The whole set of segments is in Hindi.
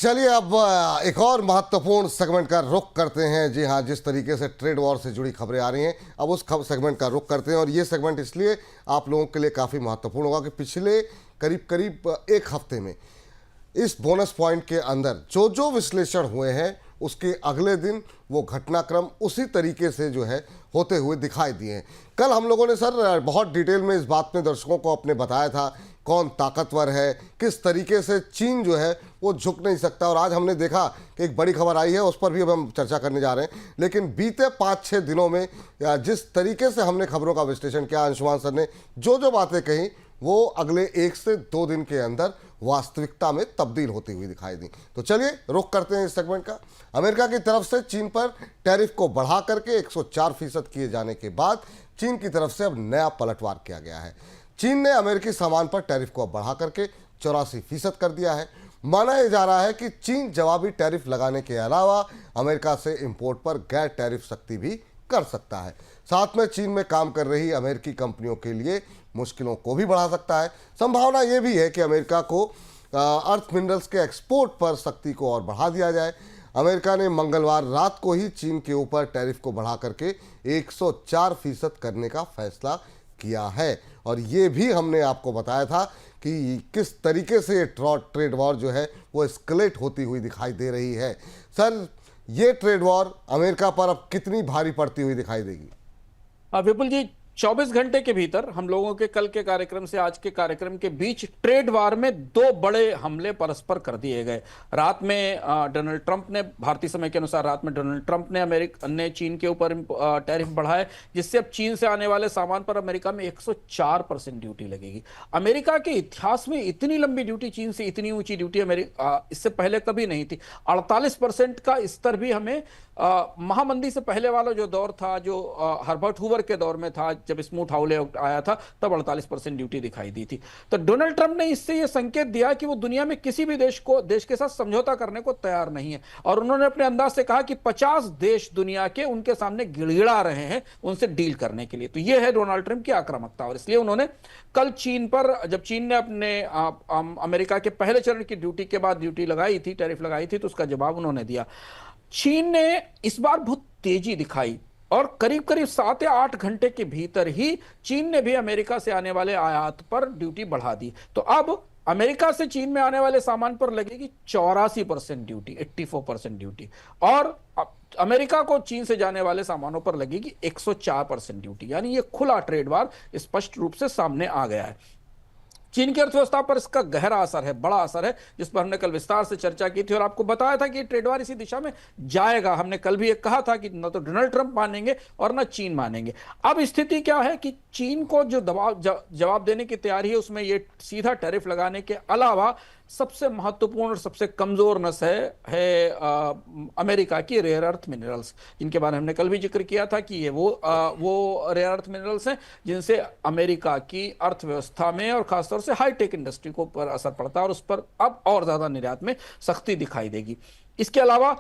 चलिए अब एक और महत्वपूर्ण सेगमेंट का रुख करते हैं। जी हाँ, जिस तरीके से ट्रेड वॉर से जुड़ी खबरें आ रही हैं, अब उस सेगमेंट का रुख करते हैं। और ये सेगमेंट इसलिए आप लोगों के लिए काफ़ी महत्वपूर्ण होगा कि पिछले करीब करीब एक हफ्ते में इस बोनस पॉइंट के अंदर जो जो विश्लेषण हुए हैं, उसके अगले दिन वो घटनाक्रम उसी तरीके से जो है होते हुए दिखाई दिए हैं। कल हम लोगों ने सर बहुत डिटेल में इस बात में दर्शकों को अपने बताया था कौन ताकतवर है, किस तरीके से चीन जो है वो झुक नहीं सकता। और आज हमने देखा कि एक बड़ी खबर आई है, उस पर भी अब हम चर्चा करने जा रहे हैं। लेकिन बीते 5-6 दिनों में जिस तरीके से हमने खबरों का विश्लेषण किया, अंशुमान सर ने जो जो बातें कही, वो अगले 1 से 2 दिन के अंदर वास्तविकता में तब्दील होती हुई दिखाई दी। तो चलिए रुख करते हैं इस सेगमेंट का। अमेरिका की तरफ से चीन पर टैरिफ को बढ़ा करके 104% किए जाने के बाद चीन की तरफ से अब नया पलटवार किया गया है। चीन ने अमेरिकी सामान पर टैरिफ को अब बढ़ा करके 84% कर दिया है। माना यह जा रहा है कि चीन जवाबी टैरिफ लगाने के अलावा अमेरिका से इंपोर्ट पर गैर टैरिफ सख्ती भी कर सकता है। साथ में चीन में काम कर रही अमेरिकी कंपनियों के लिए मुश्किलों को भी बढ़ा सकता है। संभावना यह भी है कि अमेरिका को अर्थ मिनरल्स के एक्सपोर्ट पर सख्ती को और बढ़ा दिया जाए। अमेरिका ने मंगलवार रात को ही चीन के ऊपर टैरिफ को बढ़ा करके 104% करने का फैसला किया है। और ये भी हमने आपको बताया था कि किस तरीके से ट्रेड वॉर जो है वो एस्केलेट होती हुई दिखाई दे रही है। सर, ये ट्रेड वॉर अमेरिका पर अब कितनी भारी पड़ती हुई दिखाई देगी? विपुल जी, 24 घंटे के भीतर हम लोगों के कल के कार्यक्रम से आज के कार्यक्रम के बीच ट्रेड वार में 2 बड़े हमले परस्पर कर दिए गए। रात में डोनाल्ड ट्रंप ने, भारतीय समय के अनुसार रात में डोनाल्ड ट्रंप ने अमेरिका ने चीन के ऊपर टैरिफ बढ़ाए, जिससे अब चीन से आने वाले सामान पर अमेरिका में 104% ड्यूटी लगेगी। अमेरिका के इतिहास में इतनी लंबी ड्यूटी, चीन से इतनी ऊंची ड्यूटी अमेरिका इससे पहले कभी नहीं थी। 48% का स्तर भी हमें महामंदी से पहले वाला जो दौर था, जो हर्बर्ट हूवर के दौर में था, जब स्मूथ हाउले आया था, तब 48% ड्यूटी दिखाई दी थी। तो डोनाल्ड ट्रंप ने इससे यह संकेत दिया कि वो दुनिया में किसी भी देश के साथ समझौता करने को तैयार नहीं है। और उन्होंने अपने अंदाज से कहा कि 50 देश दुनिया के उनके सामने गिड़गिड़ा रहे हैं उनसे डील करने के लिए। तो यह है डोनाल्ड ट्रंप की आक्रामकता। और इसलिए उन्होंने कल चीन पर, जब चीन ने अपने अमेरिका के पहले चरण की ड्यूटी के बाद ड्यूटी लगाई थी, टैरिफ लगाई थी, तो उसका जवाब उन्होंने दिया। चीन ने इस बार बहुत तेजी दिखाई और करीब करीब 7 या 8 घंटे के भीतर ही चीन ने भी अमेरिका से आने वाले आयात पर ड्यूटी बढ़ा दी। तो अब अमेरिका से चीन में आने वाले सामान पर लगेगी 84% ड्यूटी, 84% ड्यूटी। और अमेरिका को चीन से जाने वाले सामानों पर लगेगी 104% ड्यूटी। यानी यह खुला ट्रेड वार स्पष्ट रूप से सामने आ गया है। चीन की अर्थव्यवस्था पर इसका गहरा असर है, बड़ा असर है, जिस पर हमने कल विस्तार से चर्चा की थी और आपको बताया था कि ट्रेड वार इसी दिशा में जाएगा। हमने कल भी एक कहा था कि न तो डोनाल्ड ट्रंप मानेंगे और न चीन मानेंगे। अब स्थिति क्या है कि चीन को जो जवाब देने की तैयारी है, उसमें ये सीधा टैरिफ लगाने के अलावा सबसे महत्वपूर्ण और सबसे कमजोर नस है अमेरिका की रेयर अर्थ मिनरल्स, जिनके बारे में हमने कल भी जिक्र किया था कि ये वो रेयर अर्थ मिनरल्स हैं जिनसे अमेरिका की अर्थव्यवस्था में और खासतौर से हाईटेक इंडस्ट्री को पर असर पड़ता है और उस पर अब और ज्यादा निर्यात में सख्ती दिखाई देगी। इसके अलावा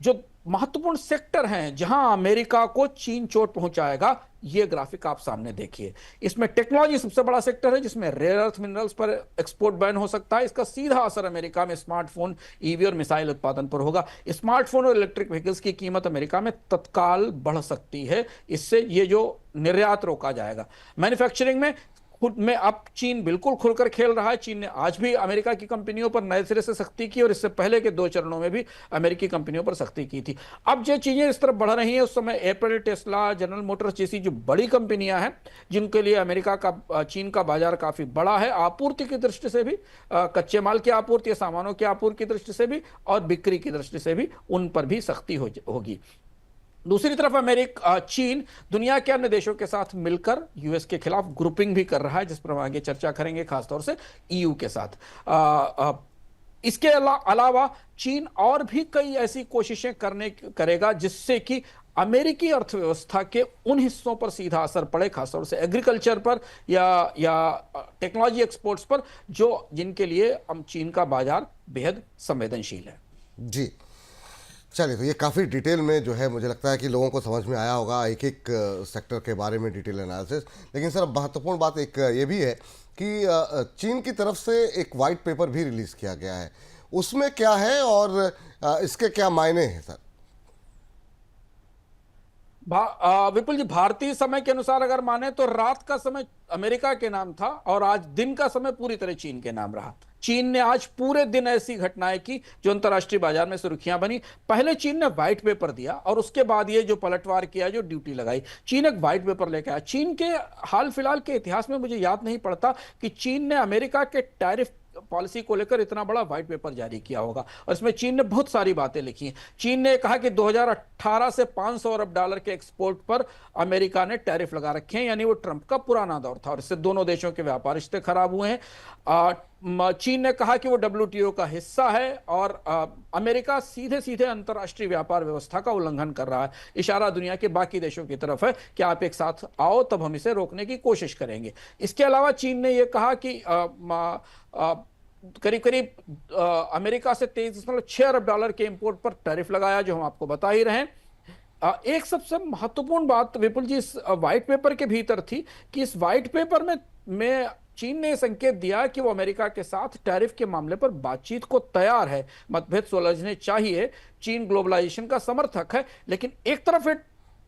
जो महत्वपूर्ण सेक्टर हैं जहां अमेरिका को चीन चोट पहुंचाएगा, ये ग्राफिक आप सामने देखिए। इसमें टेक्नोलॉजी सबसे बड़ा सेक्टर है, जिसमें रेयर अर्थ मिनरल्स पर एक्सपोर्ट बैन हो सकता है। इसका सीधा असर अमेरिका में स्मार्टफोन, ईवी और मिसाइल उत्पादन पर होगा। स्मार्टफोन और इलेक्ट्रिक व्हीकल्स की कीमत अमेरिका में तत्काल बढ़ सकती है। इससे ये जो निर्यात रोका जाएगा। मैन्युफैक्चरिंग में खुद में अब चीन बिल्कुल खुलकर खेल रहा है। चीन ने आज भी अमेरिका की कंपनियों पर नए सिरे से सख्ती की और इससे पहले के 2 चरणों में भी अमेरिकी कंपनियों पर सख्ती की थी। अब जो चीजें इस तरफ बढ़ रही हैं, उस समय एप्पल, टेस्ला, जनरल मोटर्स जैसी जो बड़ी कंपनियां हैं, जिनके लिए अमेरिका का, चीन का बाजार काफी बड़ा है, आपूर्ति की दृष्टि से भी, कच्चे माल की आपूर्ति, सामानों की आपूर्ति की दृष्टि से भी और बिक्री की दृष्टि से भी उन पर भी सख्ती होगी। दूसरी तरफ चीन दुनिया के अन्य देशों के साथ मिलकर यूएस के खिलाफ ग्रुपिंग भी कर रहा है, जिस पर हम आगे चर्चा करेंगे, खासतौर से ईयू के साथ। इसके अलावा चीन और भी कई ऐसी कोशिशें करेगा जिससे कि अमेरिकी अर्थव्यवस्था के उन हिस्सों पर सीधा असर पड़े, खासतौर से एग्रीकल्चर पर या टेक्नोलॉजी एक्सपोर्ट्स पर, जिनके लिए चीन का बाजार बेहद संवेदनशील है। जी चलिए, तो ये काफ़ी डिटेल में जो है मुझे लगता है कि लोगों को समझ में आया होगा एक एक सेक्टर के बारे में डिटेल एनालिसिस। लेकिन सर, अब महत्वपूर्ण बात एक ये भी है कि चीन की तरफ से एक वाइट पेपर भी रिलीज़ किया गया है। उसमें क्या है और इसके क्या मायने हैं सर? विपुल जी, भारतीय समय के अनुसार अगर माने तो रात का समय अमेरिका के नाम था और आज दिन का समय पूरी तरह चीन के नाम रहा। चीन ने आज पूरे दिन ऐसी घटनाएं की जो अंतर्राष्ट्रीय बाजार में सुर्खियां बनी। पहले चीन ने व्हाइट पेपर दिया और उसके बाद ये जो पलटवार किया, जो ड्यूटी लगाई, चीन एक व्हाइट पेपर लेकर आया। चीन के हाल फिलहाल के इतिहास में मुझे याद नहीं पड़ता कि चीन ने अमेरिका के टैरिफ पॉलिसी को लेकर इतना बड़ा व्हाइट पेपर जारी किया होगा। और इसमें चीन ने बहुत सारी बातें लिखी हैं। चीन ने कहा कि 2018 से 500 अरब डॉलर के एक्सपोर्ट पर अमेरिका ने टैरिफ लगा रखे हैं, यानी वो ट्रंप का पुराना दौर था और इससे दोनों देशों के व्यापार रिश्ते खराब हुए हैं। चीन ने कहा कि वो WTO का हिस्सा है और अमेरिका सीधे सीधे अंतर्राष्ट्रीय व्यापार व्यवस्था का उल्लंघन कर रहा है। इशारा दुनिया के बाकी देशों की तरफ है कि आप एक साथ आओ, तब हम इसे रोकने की कोशिश करेंगे। इसके अलावा चीन ने यह कहा कि करीब करीब अमेरिका से 23.6 अरब डॉलर के इंपोर्ट पर टैरिफ लगाया, जो हम आपको बता ही रहे हैं। एक सबसे महत्वपूर्ण बात विपुल जी इस व्हाइट पेपर के भीतर थी कि इस व्हाइट पेपर में चीन ने संकेत दिया कि वो अमेरिका के साथ टैरिफ के मामले पर बातचीत को तैयार है, मतभेद सुलझने चाहिए। चीन ग्लोबलाइजेशन का समर्थक है, लेकिन एक तरफ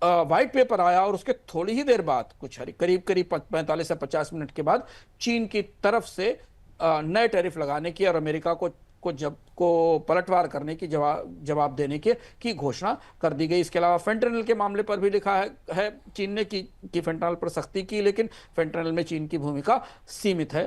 व्हाइट पेपर आया और उसके थोड़ी ही देर बाद, कुछ करीब करीब 45 से 50 मिनट के बाद, चीन की तरफ से नए टैरिफ लगाने की और अमेरिका को पलटवार करने की जवाब देने की घोषणा कर दी गई। इसके अलावा फेंटेनल के मामले पर भी लिखा है चीन ने कि फेंटेनल पर सख्ती की, लेकिन फेंटेनल में चीन की भूमिका सीमित है।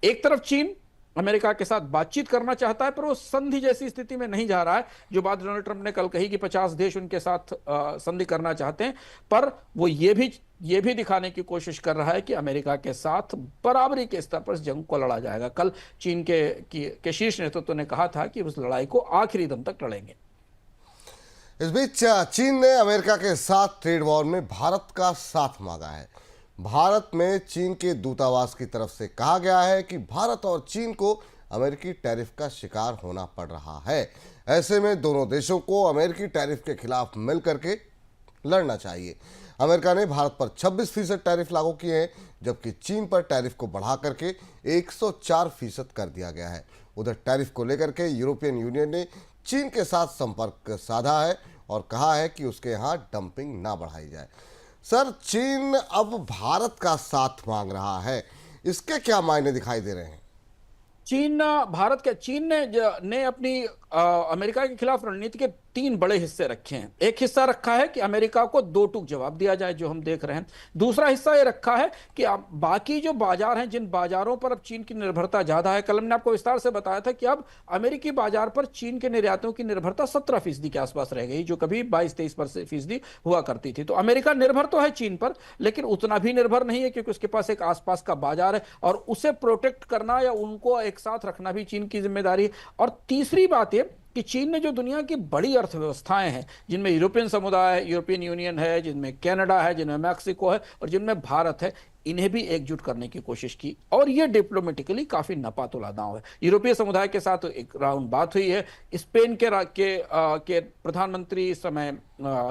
एक तरफ चीन अमेरिका के साथ बातचीत करना चाहता है, पर वो संधि जैसी स्थिति में नहीं जा रहा है। जो बात डोनाल्ड ट्रंप ने कल कही कि 50 देश उनके साथ संधि करना चाहते हैं, पर वो ये भी दिखाने की कोशिश कर रहा है कि अमेरिका के साथ बराबरी के स्तर पर इस जंग को लड़ा जाएगा। कल चीन के शीर्ष नेतृत्व ने कहा था कि उस लड़ाई को आखिरी दम तक लड़ेंगे। इस बीच चीन ने अमेरिका के साथ ट्रेड वॉर में भारत का साथ मांगा है। भारत में चीन के दूतावास की तरफ से कहा गया है कि भारत और चीन को अमेरिकी टैरिफ का शिकार होना पड़ रहा है। ऐसे में दोनों देशों को अमेरिकी टैरिफ के खिलाफ मिलकर के लड़ना चाहिए। अमेरिका ने भारत पर 26% टैरिफ लागू किए हैं, जबकि चीन पर टैरिफ को बढ़ा करके 104% कर दिया गया है। उधर टैरिफ को लेकर के यूरोपियन यूनियन ने चीन के साथ संपर्क साधा है और कहा है कि उसके यहाँ डंपिंग ना बढ़ाई जाए। सर, चीन अब भारत का साथ मांग रहा है, इसके क्या मायने दिखाई दे रहे हैं? चीन ने अपनी अमेरिका के खिलाफ रणनीति के 3 बड़े हिस्से रखे हैं। एक हिस्सा रखा है कि अमेरिका को 2 टूक जवाब दिया जाए, जो हम देख रहे हैं। दूसरा हिस्सा ये रखा है कि बाकी जो बाजार हैं, जिन बाजारों पर अब चीन की निर्भरता ज्यादा है, कल मैंने आपको विस्तार से बताया था कि अब अमेरिकी बाजार पर चीन के निर्यातों की निर्भरता 17% के आसपास रह गई, जो कभी 22-23% हुआ करती थी। तो अमेरिका निर्भर तो है चीन पर, लेकिन उतना भी निर्भर नहीं है, क्योंकि उसके पास एक आसपास का बाजार है और उसे प्रोटेक्ट करना या उनको एक साथ रखना भी चीन की जिम्मेदारी है। और तीसरी बात कि चीन ने जो दुनिया की बड़ी अर्थव्यवस्थाएं हैं, जिनमें यूरोपियन समुदाय है, यूरोपियन यूनियन है, जिनमें कनाडा है, जिनमें मैक्सिको है और जिनमें भारत है, इन्हें भी एकजुट करने की कोशिश की और यह डिप्लोमेटिकली काफी नपातुला दांव है। यूरोपीय समुदाय के साथ एक राउंड बात हुई है। स्पेन के प्रधानमंत्री इस समय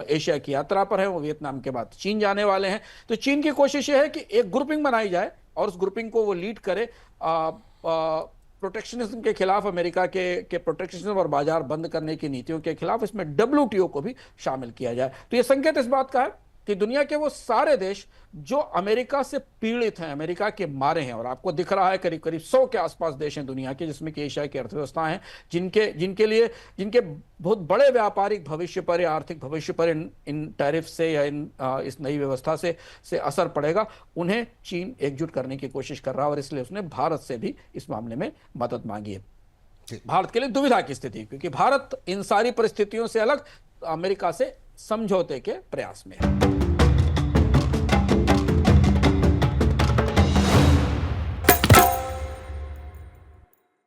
एशिया की यात्रा पर है, वो वियतनाम के बाद चीन जाने वाले हैं। तो चीन की कोशिश यह है कि एक ग्रुपिंग बनाई जाए और उस ग्रुपिंग को वो लीड करे प्रोटेक्शनिज्म के खिलाफ, अमेरिका के प्रोटेक्शनिज्म और बाजार बंद करने की नीतियों के खिलाफ। इसमें WTO को भी शामिल किया जाए। तो यह संकेत इस बात का है कि दुनिया के वो सारे देश जो अमेरिका से पीड़ित हैं, अमेरिका के मारे हैं, और आपको दिख रहा है करीब करीब 100 के आसपास देश हैं दुनिया के, जिसमें कि एशिया की अर्थव्यवस्थाएं हैं, जिनके बहुत बड़े व्यापारिक भविष्य पर या आर्थिक भविष्य पर इन टैरिफ से या इस नई व्यवस्था से असर पड़ेगा, उन्हें चीन एकजुट करने की कोशिश कर रहा है और इसलिए उसने भारत से भी इस मामले में मदद मांगी है। भारत के लिए दुविधा की स्थिति, क्योंकि भारत इन सारी परिस्थितियों से अलग अमेरिका से समझौते के प्रयास में है।